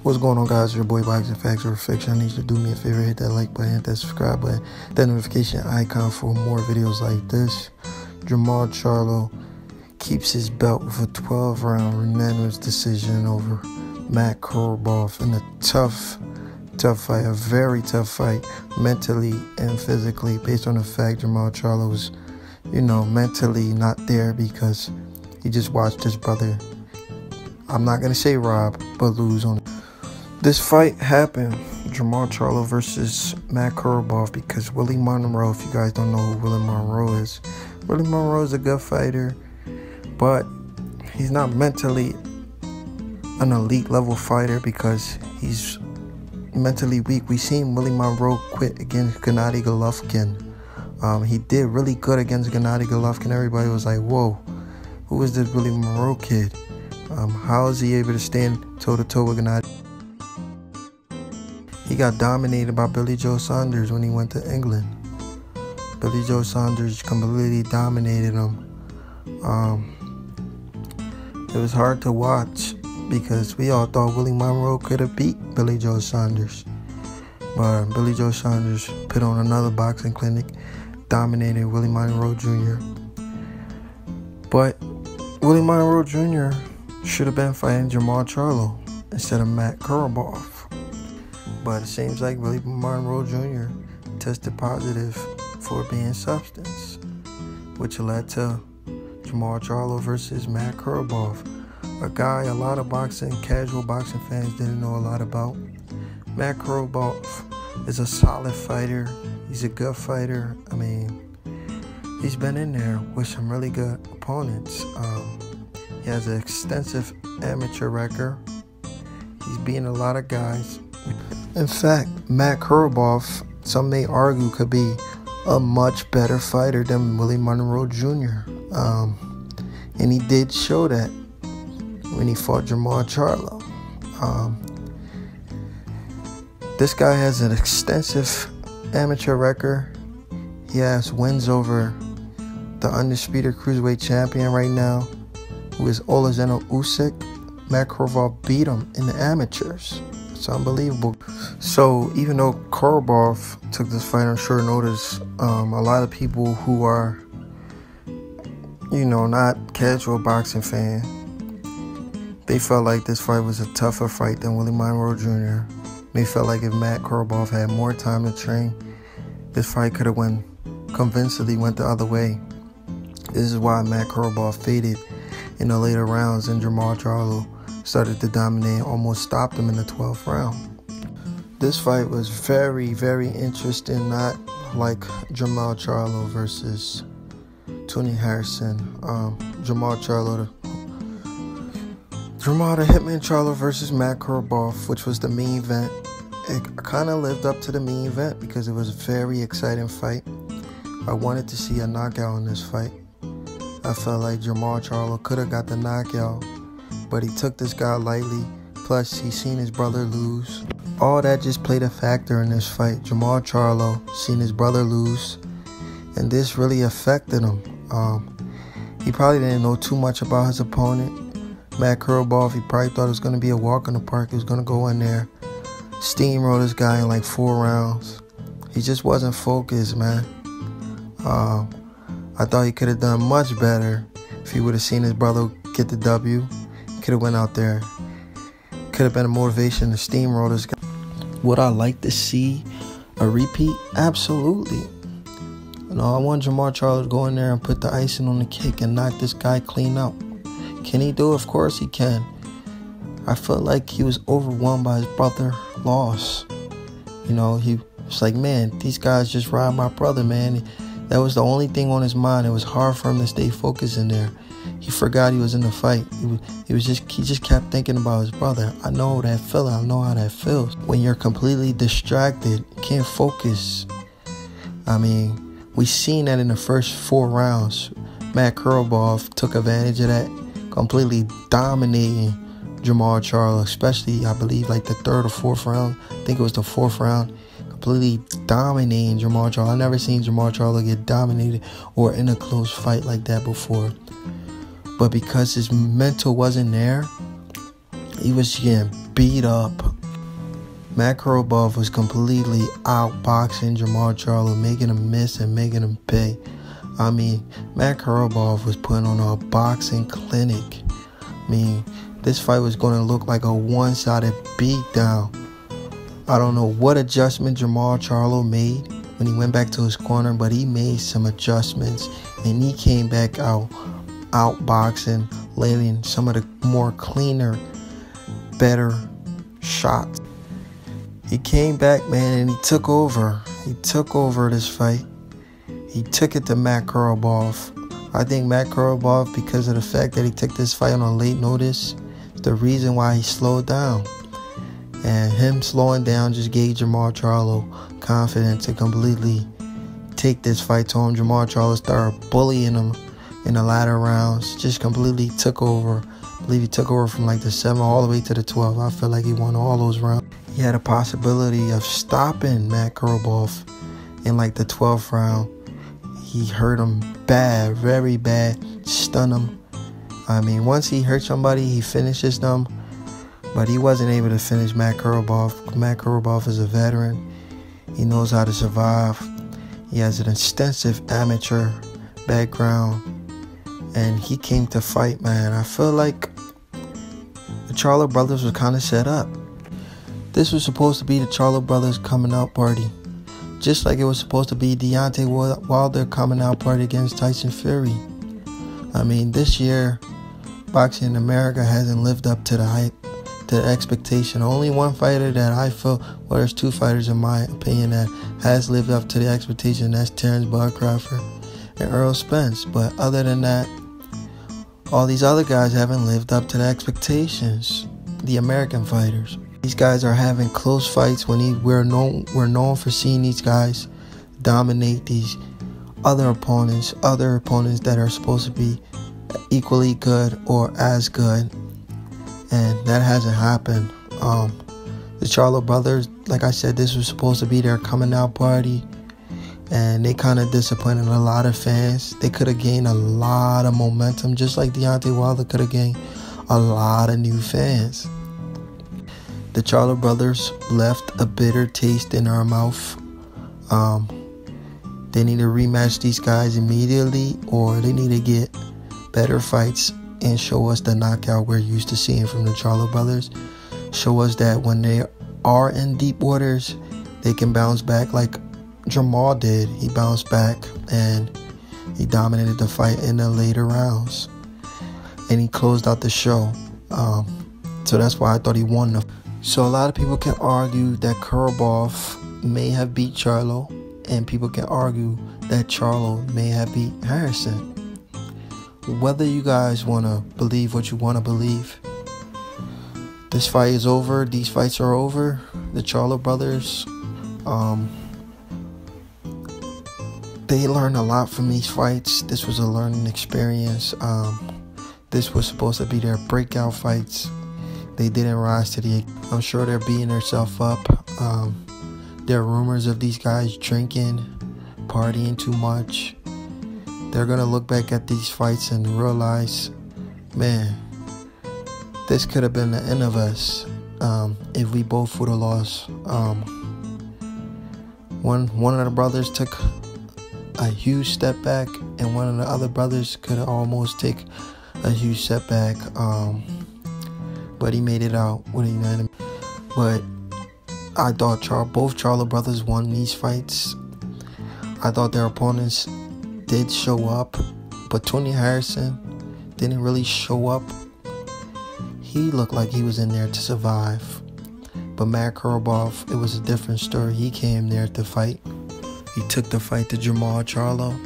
What's going on, guys? Your boy Boxing Facts or Fiction. I need you to do me a favor, hit that like button, hit that subscribe button, that notification icon for more videos like this. Jermall Charlo keeps his belt with a 12-round unanimous decision over Matt Korobov in a tough fight, a very tough fight, mentally and physically, based on the fact Jermall Charlo was, mentally not there because he just watched his brother, I'm not going to say rob, but lose on it. This fight happened, Jermall Charlo versus Matt Korobov, because Willie Monroe, if you guys don't know who Willie Monroe is a good fighter, but he's not mentally an elite level fighter because he's mentally weak. We seen Willie Monroe quit against Gennady Golovkin. He did really good against Gennady Golovkin. Everybody was like, whoa, who is this Willie Monroe kid? How is he able to stand toe-to-toe with Gennady? He got dominated by Billy Joe Saunders when he went to England. Billy Joe Saunders completely dominated him. It was hard to watch because we all thought Willie Monroe could have beat Billy Joe Saunders. But Billy Joe Saunders put on another boxing clinic, dominated Willie Monroe Jr. But Willie Monroe Jr. should have been fighting Jermall Charlo instead of Matt Korobov. But it seems like Willie Monroe Jr. tested positive for being substance, which led to Jermall Charlo versus Matt Korobov, a guy a lot of casual boxing fans didn't know a lot about. Matt Korobov is a solid fighter. He's a good fighter. I mean, he's been in there with some really good opponents. He has an extensive amateur record. He's beaten a lot of guys. In fact, Matt Korobov, some may argue, could be a much better fighter than Willie Monroe Jr. And he did show that when he fought Jermall Charlo. This guy has an extensive amateur record. He has wins over the undisputed cruiserweight champion right now, who is Olazeno Usyk. Matt Korobov beat him in the amateurs. It's unbelievable. So even though Korobov took this fight on short notice, a lot of people who are, not casual boxing fans, they felt like this fight was a tougher fight than Willie Monroe Jr. They felt like if Matt Korobov had more time to train, this fight could have convincingly went the other way. This is why Matt Korobov faded in the later rounds and Jermall Charlo started to dominate, almost stopped him in the 12th round. This fight was very, very interesting, not like Jermall Charlo versus Tony Harrison. Jermall the Hitman Charlo versus Matt Korobov, which was the main event. It kind of lived up to the main event because it was a very exciting fight. I wanted to see a knockout in this fight. I felt like Jermall Charlo could have got the knockout, but he took this guy lightly. Plus, he seen his brother lose. All that just played a factor in this fight. Jermall Charlo seen his brother lose, and this really affected him. He probably didn't know too much about his opponent. Matt Korobov, he probably thought it was going to be a walk in the park. He was going to go in there, steamroll this guy in like 4 rounds. He just wasn't focused, man. I thought he could have done much better if he would have seen his brother get the W. He could have went out there. Could have been a motivation to steamroll this guy. Would I like to see a repeat? Absolutely. I want Jermall Charlo to go in there and put the icing on the cake and knock this guy clean out. Can he do it? Of course he can. I felt like he was overwhelmed by his brother's loss. He was like, man, these guys just robbed my brother, man. That was the only thing on his mind. It was hard for him to stay focused in there. He forgot he was in the fight. He just kept thinking about his brother. I know that feeling. I know how that feels. When you're completely distracted, you can't focus. I mean, we seen that in the first 4 rounds. Matt Korobov took advantage of that, completely dominating Jermall Charlo, especially, I believe, like the 3rd or 4th round. I think it was the 4th round. Completely dominating Jermall Charlo. I never seen Jermall Charlo get dominated or in a close fight like that before. But because his mental wasn't there, he was getting beat up Matt Korobov was completely outboxing Jermall Charlo, making him miss and making him pay. I mean, Matt Korobov was putting on a boxing clinic. I mean, this fight was going to look like a one-sided beatdown. I don't know what adjustment Jermall Charlo made when he went back to his corner, but he made some adjustments, and he came back outboxing, landing some of the more cleaner, better shots. He came back, man, and he took over. He took over this fight. He took it to Matt Korobov. I think Matt Korobov, because of the fact that he took this fight on late notice, the reason why he slowed down. And him slowing down just gave Jermall Charlo confidence to completely take this fight to him. Jermall Charlo started bullying him in the latter rounds. Just completely took over. I believe he took over from like the 7 all the way to the 12. I feel like he won all those rounds. He had a possibility of stopping Matt Korobov in like the 12th round. He hurt him bad, very bad, stunned him. I mean, once he hurt somebody, he finishes them. But he wasn't able to finish Matt Korobov. Matt Korobov is a veteran. He knows how to survive. He has an extensive amateur background. And he came to fight, man. I feel like the Charlo brothers were kind of set up. This was supposed to be the Charlo brothers coming out party. Just like it was supposed to be Deontay Wilder coming out party against Tyson Fury. I mean, this year, boxing in America hasn't lived up to the hype, to the expectation. Only one fighter that I feel, well, there's 2 fighters in my opinion that has lived up to the expectation. That's Terrence Bud Crawford and Errol Spence. But other than that, all these other guys haven't lived up to the expectations. The American fighters. These guys are having close fights. We're known for seeing these guys dominate these other opponents that are supposed to be equally good or as good, and that hasn't happened. The Charlo brothers, like I said, this was supposed to be their coming out party, and they kind of disappointed a lot of fans. They could have gained a lot of momentum, just like Deontay Wilder could have gained a lot of new fans. The Charlo brothers left a bitter taste in our mouth. They need to rematch these guys immediately, or they need to get better fights and show us the knockout we're used to seeing from the Charlo brothers. Show us that when they are in deep waters, they can bounce back like Jermall did. He bounced back and he dominated the fight in the later rounds. And he closed out the show. So that's why I thought he won the. So a lot of people can argue that Korobov may have beat Charlo, and people can argue that Charlo may have beat Harrison. Whether you guys want to believe what you want to believe, this fight is over. These fights are over. The Charlo brothers, they learned a lot from these fights. This was a learning experience. This was supposed to be their breakout fights. They didn't rise to the. I'm sure they're beating themselves up. There are rumors of these guys drinking, partying too much. They're going to look back at these fights and realize, man, this could have been the end of us if we both would have lost. One of the brothers took a huge step back, and one of the other brothers could have almost take a huge setback. But he made it out with a unanimous. But I thought both Charlo brothers won these fights. I thought their opponents did show up, but Tony Harrison didn't really show up. He looked like he was in there to survive. But Matt Korobov, it was a different story. He came there to fight. He took the fight to Jermall Charlo,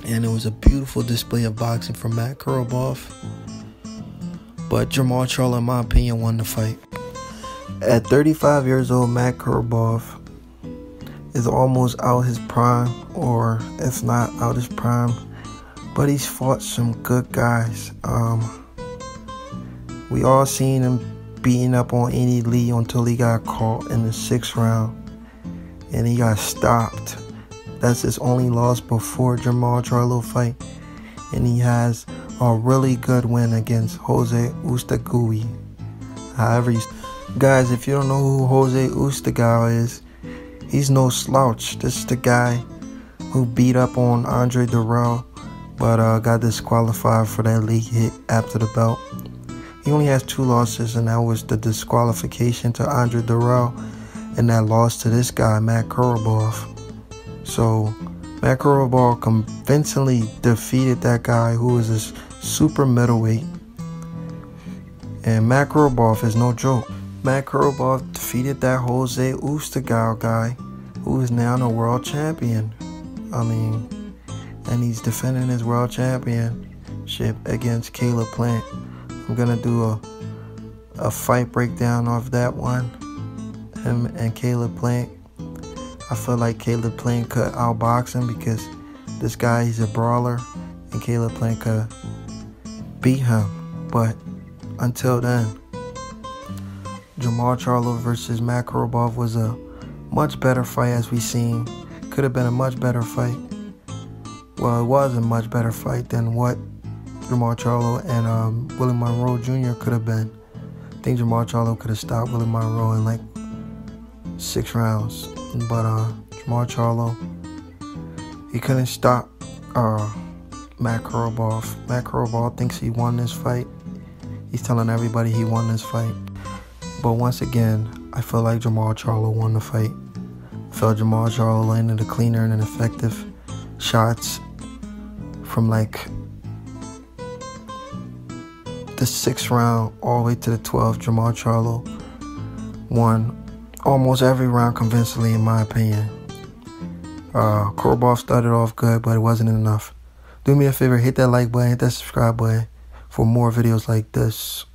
and it was a beautiful display of boxing from Matt Korobov. But Jermall Charlo, in my opinion, won the fight. At 35 years old, Matt Korobov is almost out his prime, or if not out his prime, but he's fought some good guys. We all seen him beating up on Andy Lee until he got caught in the 6th round, and he got stopped. That's his only loss before Jermall Charlo fight, and he has a really good win against Jose Ustagui. However, Guys, if you don't know who Jose Ustagal is, he's no slouch. This is the guy who beat up on Andre Durrell, but got disqualified for that league hit after the belt. He only has 2 losses, and that was the disqualification to Andre Durrell and that loss to this guy, Matt Korobov. So Matt Korobov convincingly defeated that guy who is a super middleweight. And Matt Korobov is no joke. Matt Korobov defeated that Jose Ustagal guy who is now the world champion. And he's defending his world championship against Caleb Plant. I'm gonna do a fight breakdown of that one, him and Caleb Plant. I feel like Caleb Plant could outbox him because this guy, he's a brawler, and Caleb Plant could beat him. But until then, Jermall Charlo versus Matt Korobov was a much better fight, as we seen. Could have been a much better fight. Well, it was a much better fight than what Jermall Charlo and Willie Monroe Jr. could have been. I think Jermall Charlo could have stopped Willie Monroe in like 6 rounds. But Jermall Charlo, he couldn't stop Matt Korobov. Matt Korobov thinks he won this fight. He's telling everybody he won this fight. But once again, I feel like Jermall Charlo won the fight. I felt Jermall Charlo landed the cleaner and effective shots from like the 6th round all the way to the 12th. Jermall Charlo won almost every round convincingly, in my opinion. Korobov started off good, but it wasn't enough. Do me a favor, hit that like button, hit that subscribe button for more videos like this.